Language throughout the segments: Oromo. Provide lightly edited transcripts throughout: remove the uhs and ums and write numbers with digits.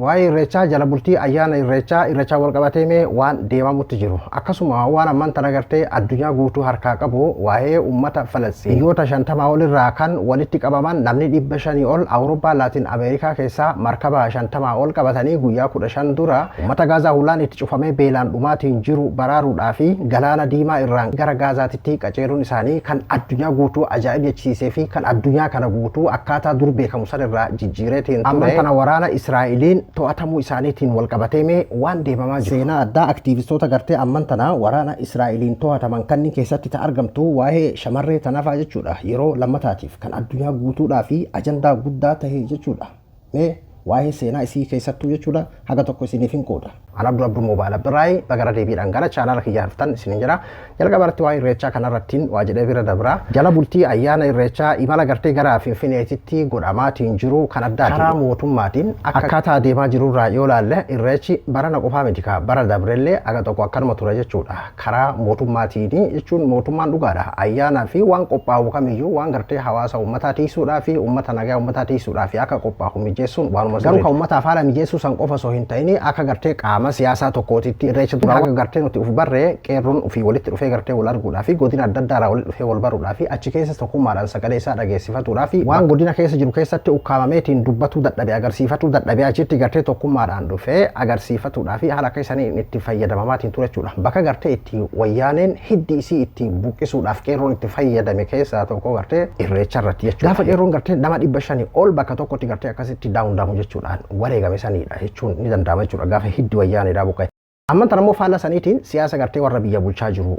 waa'ee irreechaa jala bultii ayyaana irreechaa wal qabatee mee waan deemamutti jiru akkasuma waan amman tan agartee addunyaa guutuu harkaa qabu waa'ee ummata Falastiin biyyoota 50 ol irraa kan walitti qabaman namni 500 ol Awurooppaa Laatiin Ameerikaa keessaa markaba 50 ol qabatanii guyyaa 15 dura ummata Gaazaa hulaan itti cufamee beelaan dhumaatiin jiru baraaruudhaa fi galaana diimaa irraan gara Gaazaatitti qaceeruun isaanii kan addunyaa guutuu ajaa'ibsiisee fi kan addunyaa kana guutuu akkaataa dur beekamu sanirraa jijjiireetiin ture amman tana waraana Israa'eliin to'atamuu isaaniitiin wal qabatee mee waan deemamaa jiru seenaa addaa aktiivistoota gartee amman tana waraana Israa'eliin to'ataman kanneen keessatti argamtu waa'ee shamarree tanaafaa jechuudha yeroo lammataatiif kan addunyaa guutuudhaa fi ajandaa guddaa ta'e jechuudha mee waa'ee seenaa isii keessattuu jechuudha haga tokko isiniif hin qooda ana Abdul Mobile Abdurraay bagara deebiidhaan gara chaanala kiyyaa dhuftan isinin jira jalqabarratti waa'ee irreechaa kanarrattiin waa jedhee bira dabra jala bultii ayyaana irreechaa imala gartee gara Finfinneetitti godhamaatiin jiru kan addaati karaa mootummaatiin akkaataa deemaa jirurraa yoo laalle irreechi barana qofaa miti ka bara dabrellee aga tokko akkanuma ture jechuudha karaa mootummaatiin jechuun mootummaan dhugaadha ayyaana fi waan qophaa'u kamiyyuu waan gartee hawaasa uummataa tiisuudhaa fi uummata nagaa uummataa tiisuudhaa fi akka qophaa'u mijeessuun waanuma garuu kan uummataaf haala mijeessuu san qofa osoo hin ta'in akka gartee qaama siyaasaa tokkootitti irreecha dura akka gartee nuti uf barree qeerroon ufii walitti dhufee gartee wal arguudhaa fi godina adda addaa walitti dhufee wal baruudhaa fi achi keessa tokkummaadhaan sagalee isaa dhageessifatuudhaa fi waan godina keessa jiru keessatti ukkaamameetiin dubbatuu dadhabee agarsiifatuu dadhabee achitti gartee tokkummaadhaan dhufee agarsiifatuudhaa fi haala akka isaanii itti fayyadamamaatiin ture jechuudha bakka gartee itti wayyaaneen hiddi isii itti buqqisuudhaaf qeerroon itti fayyadame keessaa tokko gartee irreecha irratti jechuudha gaafa qeerroon gartee nama 500 ol bakka tokkotti gartee akkasitti daawundamu jechuudhaan wareegame saniidha jechuun ni danda'ama jechuudha gaafa hiddi wayyaanedha buqqa'e amman tan ammoo faallaa saniitiin siyaasa gartee warra biyya bulchaa jiru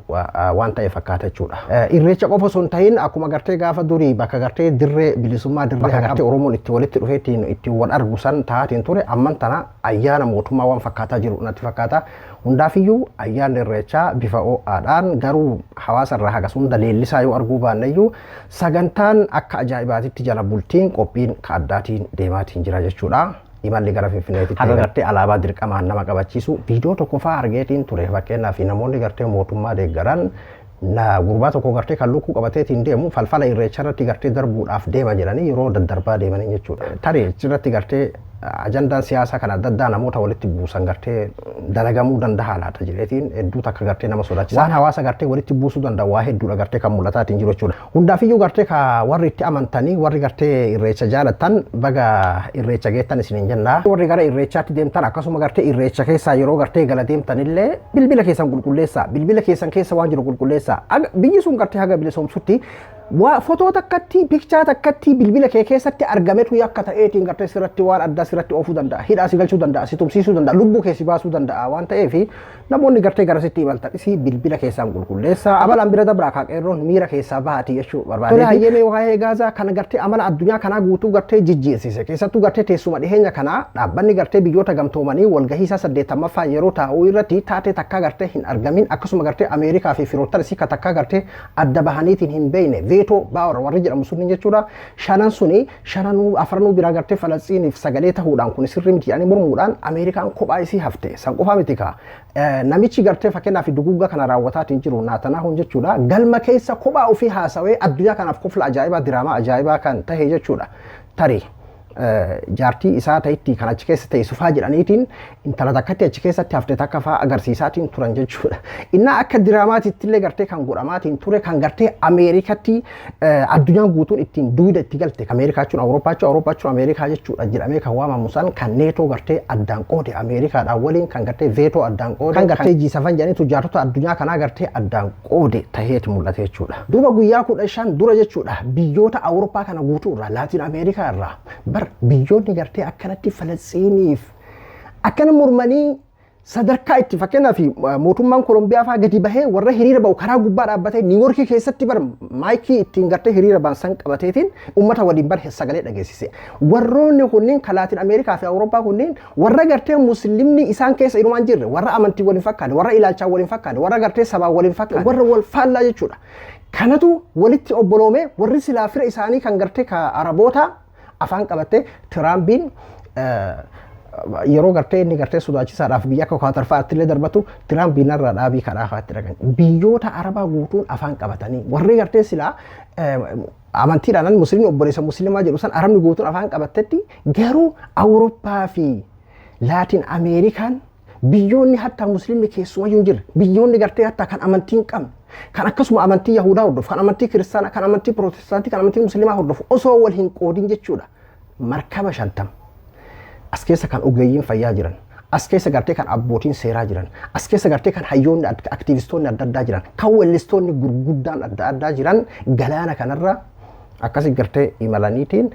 waan ta'e fakkaata jechuudha irreecha qofa osoo hin ta'in akkuma gartee gaafa durii bakka gartee dirree bilisummaa dirree gartee Oromoon itti walitti dhufeetiin itti wal argu san taatiin ture amman tana ayyaana mootummaa waan fakkaataa jiru natti fakkaata hundaafiyyuu ayyaanni irreechaa bifa ho'aadhaan garuu hawaasa irraa hagas hunda leellisaa yoo arguu baanneyyuu sagantaan akka ajaa'ibaatitti jala bultiin qophiin ka addaatiin deemaatiin jira jechuudha imalli gara Finfinneetitti haga gartee alaabaa dirqamaan nama qabachiisu viidiyoo tokko fa'aa argeetiin ture fakkeenyaaf namoonni gartee mootummaa deeggaran gurbaa tokko gartee kan lukkuu qabateetiin deemu falfala irreecha irratti gartee darbuudhaaf deema jedhanii yeroo daddarbaa deemanii jechuudha tarii achirratti gartee ajandaan siyaasaa kan adda addaa namoota walitti buusan gartee dalagamuu danda'a laata jireetiin hedduu takka gartee nama sodaachisa waan hawaasa gartee walitti buusuu danda'a waa hedduudha gartee kan mul'ataatiin jiru jechuudha hundaafiyyuu gartee ka warri itti amantanii warri gartee irreecha jaalatan baga irreecha geettan isiniin jenna warri gara irreechaatti deemtan akkasuma gartee irreecha keessaa yeroo gartee gala deemtanillee bilbila keessan qulqulleessaa bilbila keessan keessa waan jiru qulqulleessaa biyyi sun gartee haga bilisoomsutti footoo takkatti pikchaa takkatti bilbila kee keessatti argametu yakka ta'eetiin gartee sirratti waan addaa sirratti oofuu danda'a hidhaa si galchuu danda'a si tumsiisuu danda'a lubbuu kee si baasuu danda'a waan ta'eef namoonni gartee garasitti imaltan isi bilbila keessaan qulqulleessaa amalaan bira dabraa kaa qeerroon miira keessaa bahatii jechuu barbaade tole hayyemee waa'ee Gaazaa kana gartee amala addunyaa kanaa guutuu gartee jijjiirsise keessattuu gartee teessuma dhiheenya kanaa dhaabbanni gartee biyyoota gamtoomanii walgahii isaa 80ffaa yeroo taa'uu irratti taatee takkaa gartee hin argamin akkasuma gartee Ameerikaa fi firoottan isii ka takkaa gartee adda bahaniitiin hin beekne veetoo baawar warri jedhamu sunni jechuudha shanan suni shananuu afranuu biraa gartee Falastiiniif sagalee ta'uudhaan kun sirrii miti jedhanii mormuudhaan Ameerikaan kophaa isii hafte san qofaa miti ka namichi gartee fakkeenyaaf duguggaa kana raawwataatiin jiru Naatanahuun jechuudha galma keessa kophaa ofii haasawee addunyaa kanaaf kofla ajaa'ibaa diraamaa ajaa'ibaa kan tahe jechuudha tarii jaartii isaa ta'itti kan achi keessa ta'e sufaa jedhaniitiin intala takkatti achi keessatti hafte takka fa'aa agarsiisaatiin turan jechuudha. Innaa akka diraamaatiitti illee gartee kan godhamaatiin ture kan gartee Ameerikatti addunyaan guutuun ittiin duuda itti galte Ameerikaa jechuun Awurooppaa jechuun Ameerikaa jechuudha jedhamee kan waamamu san kan neetoo gartee addaan qoode Ameerikaadhaan waliin kan gartee veetoo addaan qoode kan gartee G7 jedhaniitu jaartota addunyaa kanaa gartee addaan qoode taheeti mul'ate jechuudha. Duuba guyyaa 15 dura jechuudha biyyoota Awurooppaa kana guutuu irraa Laatiin Ameerikaa irraa biyyoonni gartee akkanatti Falastiiniif akkana mormanii sadarkaa itti fakkeenyaaf mootummaan Kolombiyaa fa'aa gadi bahee warra hiriira ba'u karaa gubbaa dhaabbatee Niiwoorkii keessatti bar maayikii ittiin gartee hiriira ba'an san qabateetiin uummata waliin bar sagalee dhageessise. Warroonni kunniin kan Laatiin Ameerikaa fi Awurooppaa kunniin warra gartee musliimni isaan keessa inumaan jirre warra amantii waliin fakkaate warra ilaalchaa waliin fakkaate warra gartee sabaa waliin fakkaate warra wal faallaa jechuudha. Kanatu walitti obboloome warri silaa fira isaanii kan gartee ka Araboota afaan qabatte Tiraampiin yeroo gartee inni gartee sodaachisaadhaaf biyya akka Qaatar fa'aatti illee darbatu Tiraampiin irraa dhaabii kadhaa fa'aatti dhagan biyyoota Arabaa guutuun afaan qabatanii warri gartee silaa amantiidhaan musliimni obboleessa musliimaa jedhu san Arabni guutuun afaan qabattetti garuu Awurooppaa fi Laatiin Ameerikaan biyyoonni hatta musliimni keessumayyuu hin jirre biyyoonni gartee hatta kan amantii hin qabne kan akkasuma amantii Yahudaa hordofu kan amantii Kiristaanaa kan amantii Pirootestaantii kan amantii Musliimaa hordofu osoo wal hin qoodin jechuudha. Markaba 50 as keessa kan ogeeyyiin fayyaa jiran as keessa gartee kan abbootiin seeraa jiran as keessa gartee kan hayyoonni aktivistoonni adda addaa jiran kan weellistoonni gurguddaan adda addaa jiran galaana kanarra akkasi gartee imalaniitiin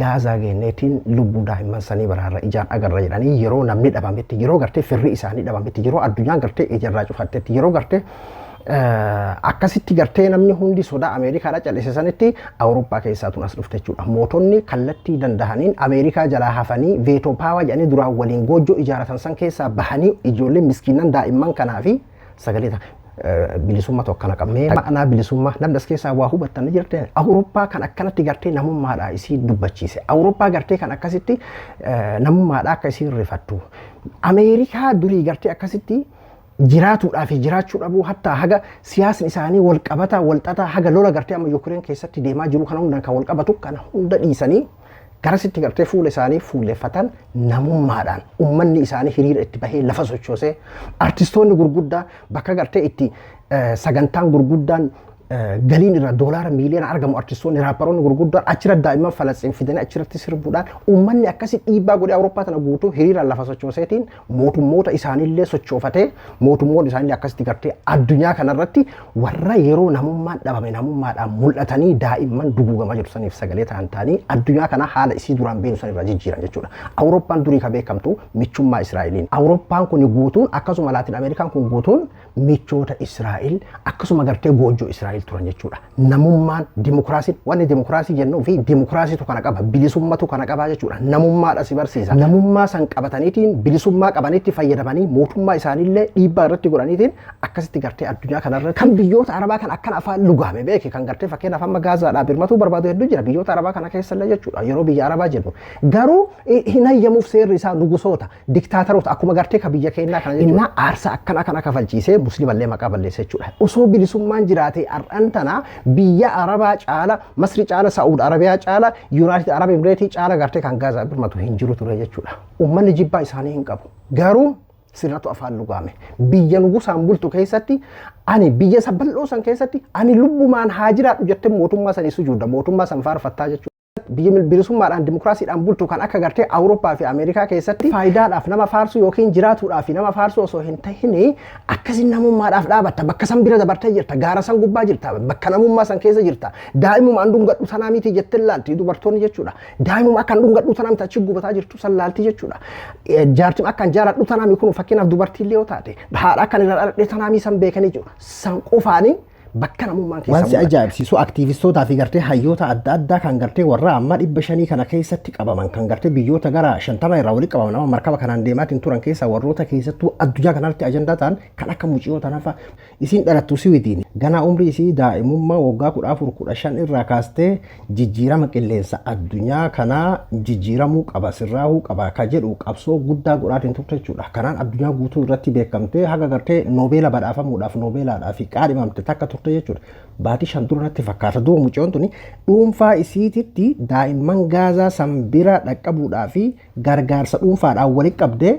Gaazaa geenneetiin lubbuu daa'imman sanii baraarra ijaan agarra jedhanii yeroo namni dhabametti yeroo gartee firri isaanii dhabametti yeroo addunyaan gartee ijarraa cufattetti yeroo gartee akkasitti gartee namni hundi sodaa Ameerikaadha callisanitti Awurooppaa keessaa tun as dhufte jechuudha. Mootonni kallattii dandahaniin Ameerikaa jalaa hafanii veetoo paawaa jedhanii duraan waliin goojjoo ijaaratan san keessaa bahanii ijoollee miskiinan daa'imman kanaa fi sagalee bilisummaa tokko kana qabnee ma'anaa bilisummaa namni as keessaa waa hubattan jirte Awurooppaa kan akkanatti gartee namummaadha isii dubbachiise. Awurooppaa gartee kan akkasitti namummaadha akka isii rifattu. Ameerikaa durii gartee akkasitti jiraatuudhaa fi jiraachuu dhabuu hatta haga siyaasni isaanii wal qabata wal xaxaa haga lola gartee amma Yuukireen keessatti deemaa jiru kana hundaan kan wal qabatu kana hunda dhiisanii garasitti gartee fuula isaanii fuulleffatan namummaadhaan ummanni isaanii hiriira itti bahee lafa sochoosee artistoonni gurguddaa bakka gartee itti sagantaan gurguddaan galiin irra doolaara miiliyoona argamu artistoonni raapparoonni gurguddaan achirra daa'imman Falastiin fidanii achirratti sirbuudhaan ummanni akkasi dhiibbaa godhee Awurooppaa tana guutuu hiriiraan lafa sochooseetiin mootummoota isaaniillee sochoofatee mootummoonni isaaniillee akkasitti gartee addunyaa kanarratti warra yeroo namummaan dhabame namummaadhaan mul'atanii daa'imman duguugamaa jiru saniif sagalee ta'anii addunyaa kana haala isii duraan beenu sanirra jijjiiran jechuudha. Awurooppaan durii ka beekamtu michummaa Israa'eliin. Awurooppaan kun guutuun akkasuma Laatiin Ameerikaan kun guutuun michoota Israa'el akkasuma gartee goojjoo Israa'el turan jechuudha. Namummaan dimokiraasiin wanni dimokiraasii jennuu fi dimokiraasiitu kana qaba bilisummatu kana qaba jechuudha. Namummaadha si barsiisa. Namummaa san qabataniitiin bilisummaa qabaniitti fayyadamanii mootummaa isaaniillee dhiibbaa irratti godhaniitiin akkasitti gartee addunyaa kanarra kan biyyoota Arabaa kan akkana afaan lugaame beeke kan gartee fakkeenyaaf amma Gaazaadhaa birmatuu barbaadu hedduu jira biyyoota Arabaa kana keessallee jechuudha. Yeroo biyya Arabaa jennu garuu hin hayyamuuf seerri isaa nugusoota diktaataroota akkuma gartee ka biyya keenyaa kana jechuudha. Innaa aarsaa akkana kana kafalchiisee musliimallee maqaa balleessa jechuudha. Osoo bilisummaan jiraatee antana biyya Arabaa caala Masri caala Saa'ud Arabiyaa caala Yuunaayitid Arab Emireetii caala gartee kan Gaazaa birmatu hin jiru ture jechuudha. Uummanni jibbaa isaanii hin qabu. Garuu sirnatu afaan lugaame. Biyya nugusaan bultu keessatti ani biyya sabbal'oo san keessatti ani lubbumaan haa jiraadhu jettee mootummaa sanii sujuudda mootummaa san faarfattaa jechuudha. Biyya bilisummaadhaan dimokiraasiidhaan bultu kan akka gartee Awurooppaa fi Ameerikaa keessatti faayidaadhaaf nama faarsu yookiin jiraatuudhaaf nama faarsu osoo hin tahin akkasiin namummaadhaaf dhaabatta bakka san bira dabartee jirta gaara san gubbaa jirta bakka namummaa san keessa jirta daa'imuma dhungadhu sanaa miti jettee laalti dubartoonni jechuudha. Daa'imuma akka dhungadhu sanaa miti achi gubataa jirtu san laalti jechuudha. Jaartiin akka jaaladhu sanaa kun fakkeenyaaf dubartiillee yoo taate haadha akka irra dhaladhee sanaa san beekanii jiru san qofaanii bakka namummaan keessa wanti ajaa'ibsiisu aktiivistootaa fi gartee hayyoota adda addaa kan gartee warra amma 500 kana keessatti qabaman kan gartee biyyoota gara 50 irraa walitti qabaman nama markaba kanaan deemaatiin turan keessa warroota keessattuu addunyaa kanarratti ajandaa ta'an kan akka muciyoota nafa isiin dhalattu Siwiidiin ganaa umrii isii daa'imummaa waggaa 14-15 irraa kaastee jijjiirama qilleensa addunyaa kanaa jijjiiramuu qaba sirraahuu qaba ka jedhu qabsoo guddaa godhaatiin turte jechuudha. Kanaan addunyaa guutuu irratti beekamtee haga gartee noobeela badhaafamuudhaaf noobeelaadhaa fi qaadhimamte takka turte jechuudha. Baatii 5 duratti fakkaata duuba muciyoon tuni dhuunfaa isiititti daa'imman Gaazaa san bira dhaqqabuudhaa fi gargaarsa dhuunfaadhaan walitti qabdee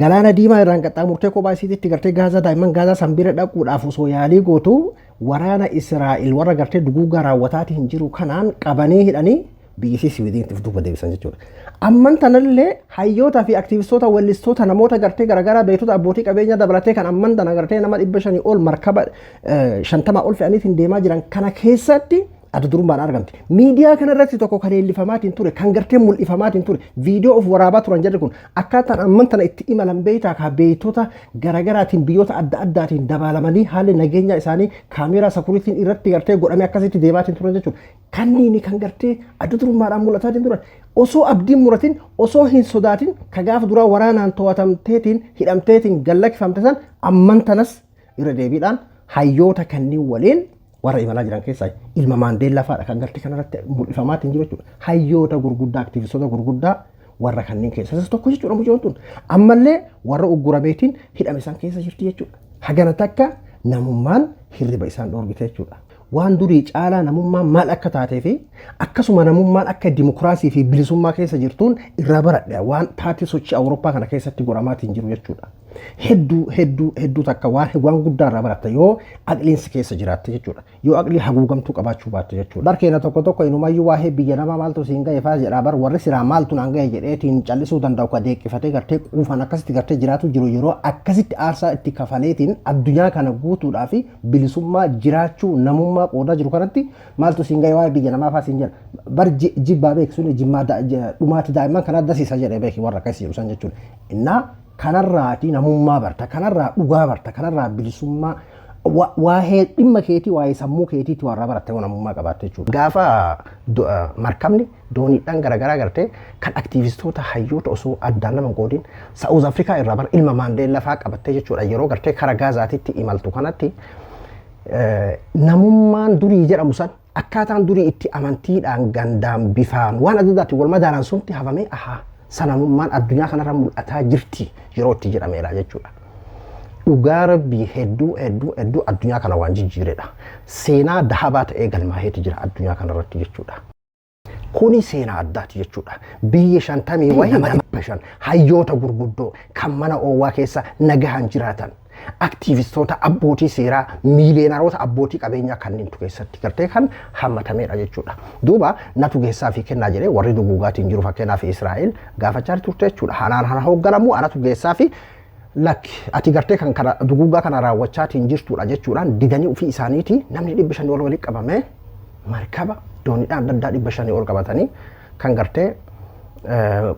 galaana diimaa irraan qaxxaamurtee kophaa isiititti gartee Gaazaa daa'imman Gaazaa san bira dhaquudhaaf osoo yaalii gootu waraana Israa'el warra gartee duguugaa raawwataatii hin jiru kanaan qabanii hidhanii biyyisii Siwiidiintiif duuba deebisan jechuudha. Amman tanallee hayyoota fi aktiivistoota weellistoota namoota gartee garaagaraa beektota abbootii qabeenyaa dabalatee kan amman tana gartee nama 500 ol markaba 50 ol fe'aniitiin deemaa jiran kana keessatti adda durummaan argamti. Miidiyaa kanarratti tokko kan leellifamaatiin ture kan gartee mul'ifamaatiin ture viidiyoo of waraabaa turan jedhe kun akkaataan amman tana itti imalan beektaa ka beektota garaagaraatiin biyyoota adda addaatiin dabaalamanii haalli nageenya isaanii kaameeraa sakuriitiin irratti gartee godhamee akkasitti deemaatiin turan jechuudha. Kanniini kan gartee adda durummaadhaan mul'ataatiin turan osoo abdiin muratiin osoo hin sodaatin ka gaafa duraa waraanaan to'atamteetiin hidhamteetiin gallakkifamte san amman tanas irra deebiidhaan hayyoota kanneen waliin warra imalaa jiran keessaa ilma Maandeellaa fa'aadha kan gartee kanarratti mul'ifamaatiin jiru jechuudha. Hayyoota gurguddaa aktiivistoota gurguddaa warra kanneen keessaa tokko jechuudha muciyoon tun. Ammallee warra uggurameetiin hidhame isaan keessa jirti jechuudha. Hagana takka namummaan hirriba isaan dhoorgite jechuudha. waan durii caalaa namummaan maal akka taatee fi akkasuma namummaan akka dimokiraasii fi bilisummaa keessa jirtuun irraa baradhe waan taatee sochii Awurooppaa kana keessatti godhamaatiin jiru jechuudha. Hedduu takka waan guddaa irraa baratta yoo aqliinsi keessa jiraatte jechuudha. Yoo aqlii haguugamtuu qabaachuu baatte jechuudha. Barkeena tokko inumayyuu waa'ee biyya namaa maaltu siin ga'e fa'aa jedhaa bar warri siraa maaltu naan ga'e jedheetiin callisuu danda'u ka deeqqifatee gartee quufan akkasitti gartee jiraatu jiru yeroo akkasitti aarsaa itti kafaleetiin addunyaa kana guutuudhaa fi bilisummaa jiraachuu namummaa qoodaa jiru kanatti maaltu siin ga'e waa'ee biyya namaa fa'aa siin jedha. Bar jibbaa beeksuun jimmaa dhumaati daa'imman kana addasiisa jedhee beeki warra akkasii jedhu san jechuudha. Innaa kanarraati namummaa barta kanarraa dhugaa barta kanarraa bilisummaa waa'ee dhimma keetii waa'ee sammuu keetiitti warra barattee namummaa qabaatte jechuudha. Gaafa markabni dooniidhaan garaagaraa gartee kan aktiivistoota hayyoota osoo addaan nama qoodiin Saawuz Afrikaa irraa bara ilma Maandeellaa fa'aa qabattee jechuudha. Yeroo gartee karaa Gaazaatitti imaltu kanatti namummaan durii jedhamu san akkaataan durii itti amantiidhaan gandaan bifaan waan adda addaatti wal madaalaan sunti hafamee ahaa sanamummaan addunyaa kanarra mul'ataa jirti yeroo itti jedhameera jechuudha. Dhugaa rabbii hedduu addunyaa kana waan jijjiiredha. Seenaa dahabaa ta'ee galmaaheeti jira addunyaa kanarratti jechuudha. Kuni seenaa addaati jechuudha. Biyya 50 wayii nama 500 hayyoota gurguddoo kan mana oowwaa keessa nagahaan jiraatan. Aktiivistoota abbootii seeraa miiliyoonaroota abbootii qabeenyaa kanneentu keessatti gartee kan hammatameedha jechuudha. Duuba natu geessaa fi kennaa jedhee warri duguugaatiin jiru fakkeenyaaf Israa'el gaafachaa turte jechuudha. Hanaan hana hoogganamu anatu geessaa fi lakki ati gartee kan duguugaa kana raawwachaatiin jirtuudha jechuudhaan didanii ofii isaaniiti namni 500 ol walitti qabamee markaba dooniidhaan adda addaa 500 ol qabatanii kan gartee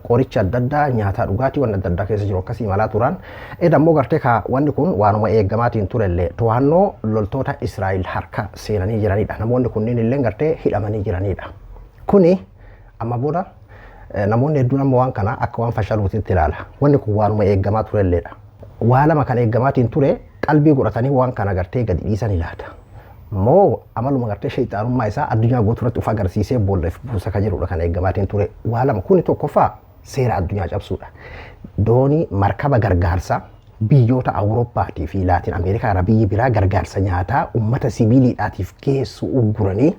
qoricha adda addaa nyaataa dhugaatii waan adda addaa keessa jiru akkasii malaa turan. Edammoo gartee ka wanni kun waanuma eeggamaatiin turellee to'annoo loltoota Israa'el harka seenanii jiranidha. Namoonni kunniin illee gartee hidhamanii jiranidha. Kuni amma booda namoonni hedduun amma waan kana akka waan fashaluutitti ilaala. Wanni kun waanuma eeggamaa turelleedha. Waa lama kan eeggamaatiin ture qalbii godhatanii waan kana gartee gadi dhiisan ilaata. Moo amaluma gartee shayxaanummaa isaa addunyaa guutuurratti of agarsiisee boolleef buusa ka jirudha kan eeggamaatiin ture. Waa lama kuni tokkoffaa seera addunyaa cabsuudha. Doonii markaba gargaarsaa biyyoota Awurooppaatii fi Laatiin Ameerikaa irraa biyyi biraa gargaarsa nyaataa uummata sibiiliidhaatiif geessu ugguranii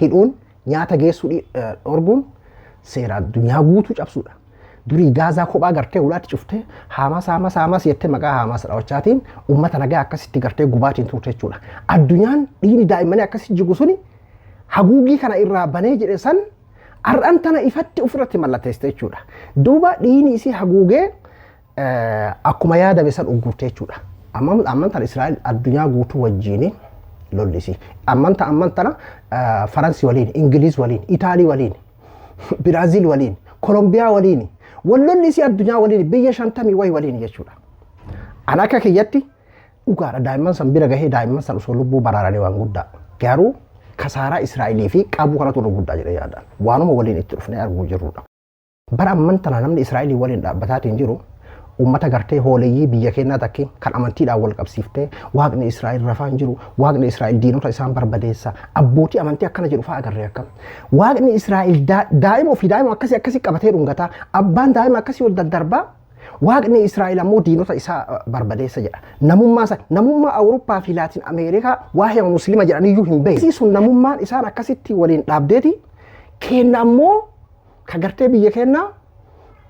hidhuun nyaata geessuu dhorguun seera addunyaa guutuu cabsuudha. Durii Gaazaa kophaa gartee ulaatti cuftee haamas jettee maqaa haamas dhawachaatiin uummata nagaa akkasitti gartee gubaatiin turte jechuudha. Addunyaan dhiini daa'immanii akkasitti jigu suni haguugii kana irraa banee jedhe san har'an tana ifatti ofirratti mallatteessite jechuudha. Duuba dhiini isii haguugee akkuma yaadame san uggurte jechuudha. Amman tana Israa'el addunyaa guutuu wajjiin lollisi. Amman tana Faransii waliin, Ingiliz waliin, Itaalii waliin, Biraaziil waliin, Kolombiyaa waliin wallolli isii addunyaa waliin biyya 50 waliin jechuudha. Ana akka kiyyatti dhugaadha daa'imman san bira gahee daa'imman san osoo lubbuu baraaranii waan guddaa. Garuu kasaaraa Israa'elii fi qabuu kanatu guddaa jedhee yaadaan. Waanuma waliin itti dhufnee arguu jirrudha. Bara amman tana namni Israa'elii waliin dhaabbataatiin jiru uummata gartee hooleyyii biyya keenyaa takki kan amantiidhaan wal qabsiiftee waaqni Israa'el rafaan jiru waaqni Israa'el diinota isaan barbadeessa abbootii amantii akkana jedhu fa'aa agarree akkam waaqni Israa'el daa'ima ofii daa'ima akkasii qabatee dhungataa abbaan daa'ima akkasii wal daddarbaa waaqni Israa'el ammoo diinota isaa barbadeessa jedha namummaa Awurooppaa fi Laatiin Ameerikaa waa'ee muslima jedhaniyyuu hin beeku sun namummaan isaan akkasitti waliin dhaabdeeti kenna ammoo ka gartee biyya keenyaa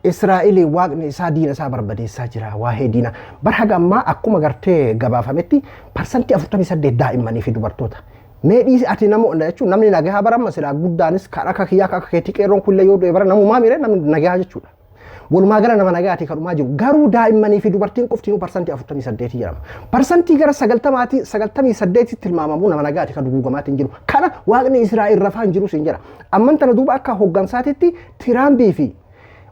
Israa'el waaqni isaa diina isaa barbadeessaa jira waa'ee diina barhaga ammaa akkuma gartee gabaafametti parsantii 48 daa'immanii fi dubartoota. Meedhii ati namoota jechuun namni nagaa baramma silaa guddaanis kan akka kiyyaa akka keetii qeerroon kullee yoo du'e bara namummaa miire namni nagaa jechuudha. Walumaa gala nama nagaati kadhumaa jiru garuu daa'immanii fi dubartiin qoftiin parsantii 48 jedhama. Parsantii gara 98 tilmaamamu nama nagaati kan duguugamaatiin jiru. Kana waaqni Israa'el rafaan jiru siin jedha. Amman tana duuba akka hooggansaatitti Tiraambii fi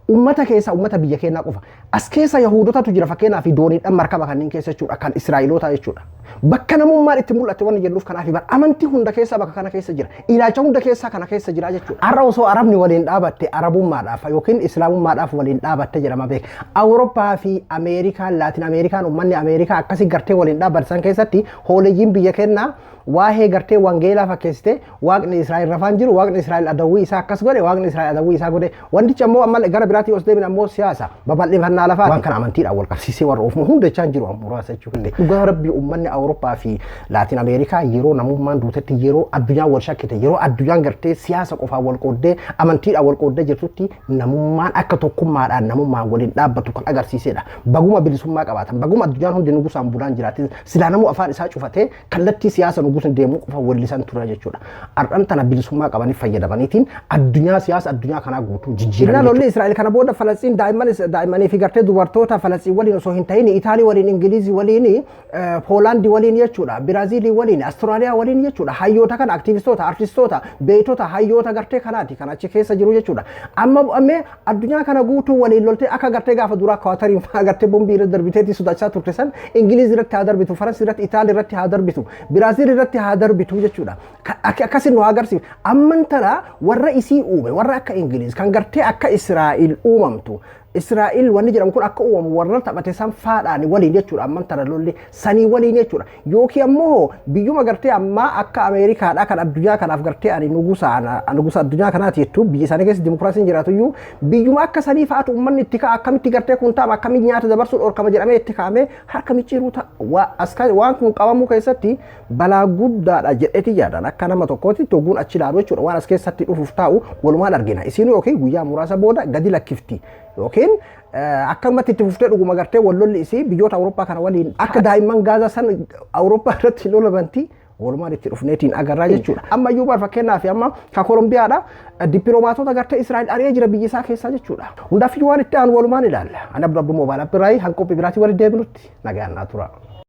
ummata keessa ummata biyya keenyaa qofa as keessa Yahuudotatu jira fakkeenyaa fi dooniidhaan markaba kanneen keessa jechuudha kan Israa'eloota jechuudha. Bakka namummaan itti mul'atte waan jennuuf kanaaf bar amantii hunda keessa bakka kana keessa jira ilaalcha hunda keessa kana keessa jira jechuudha. Har'a osoo Arabni waliin dhaabatte Arabummaadhaaf yookiin Islaamummaadhaaf waliin dhaabatte jedhama beek. Awurooppaa fi Ameerikaan Laatiin Ameerikaan ummanni Ameerikaa akkasii gartee waliin dhaabbatan keessatti hooleeyyiin biyya keenyaa waa'ee gartee wangeelaa fakkeessite waaqni Israa'el rafaan jiru waaqni Israa'el adawwii isaa akkas godhe waaqni Israa'el adawwii isaa godhe wantichi ammoo amma gara biraatii os deemin ammoo siyaasa babal'ifannaa lafaa waan kana amantiidhaan wal qabsiisee warra ofuma hundachaan jiru muraasa jechuudha. Dhugaa rabbii uummanni Awurooppaa fi Laatiin Ameerikaa yeroo namummaan duutetti yeroo addunyaan wal shakkite yeroo addunyaan gartee siyaasa qofaan wal qooddee amantiidhaan wal qooddee jirtutti namummaan akka tokkummaadhaan namummaan waliin dhaabbatu kan agarsiisedha. Baguma bilisummaa qabaatan baguma addunyaan hundi nugusaan bulaan jiraate silaa namuu afaan isaa cufatee kallattii siyaasa nugusan deemuu qofa wallisan tura jechuudha. Ardhan tana bilisummaa qabaniif fayyadamaniitiin addunyaa siyaasa addunyaa kanaa guutuu jijjiiran. Lolli Israa'el kana booda Falastiin daa'immanii fi gartee dubartoota Falastiin waliin osoo hin ta'in Itaalii waliin Ingilizii waliin Poolaandii waliin jechuudha. Biraazilii waliin Astiraaliyaa waliin jechuudha. Hayyoota kana aktiivistoota artistoota beektota hayyoota gartee kanaati kan achi keessa jiru jechuudha. Amma addunyaa kana guutuu waliin loltee akka gartee gaafa duraa Kaatariin fa'aa gartee bombii irratti darbiteetti sodaachaa turte san Ingiliz irratti haa darbitu Faransi irratti Itaalii irratti haa darbitu Biraazil irratti haa darbitu jechuudha. Akkasin nu agarsiisa. Amman tana warra isii uume warra akka Ingiliz kan gartee akka Israa'el uumamtu Israa'el wanni jedhamu kun akka uumamu warra taphate san faadhaan waliin jechuudha. Amman tana lolli sanii waliin jechuudha. Yookiin ammoo biyyuma gartee amma akka Ameerikaadha kan addunyaa kanaaf gartee ani nugusa addunyaa kanaati jettu biyya isaanii keessa dimokiraasiin jiraatu iyyuu biyyuma akka sanii fa'aatu uummanni itti ka'a akkamitti gartee kun ta'a akkamitti nyaata dabarsuu dhorkama jedhamee itti kaa'amee harka micciiruu ta'a. Waan kun qabamuu keessatti balaa guddaadha jedheeti yaadan akka nama tokkootti togguun achi ilaalu jechuudha. Waan as keessatti dhufuuf taa'u walumaan argina. Isiin yookiin guyyaa muraasa booda gadi lakkifti. Yookiin akkamatti itti fuftee dhuguma gartee wallolli isii biyyoota Awurooppaa kana waliin akka daa'imman Gaazaa san Awurooppaa irratti lolabanti walumaan itti dhufneetiin agarraa jechuudha. Amma iyyuu bar fakkeenyaaf amma ka Kolombiyaadha dippiloomaatota gartee Israa'el ari'ee jira biyya isaa keessa jechuudha. Hundaaf waan itti aanu walumaan ilaalla. Ani Abduu Moobaalaa Biraayi hanqophii biraatii walitti deebinutti nagaan naa tura.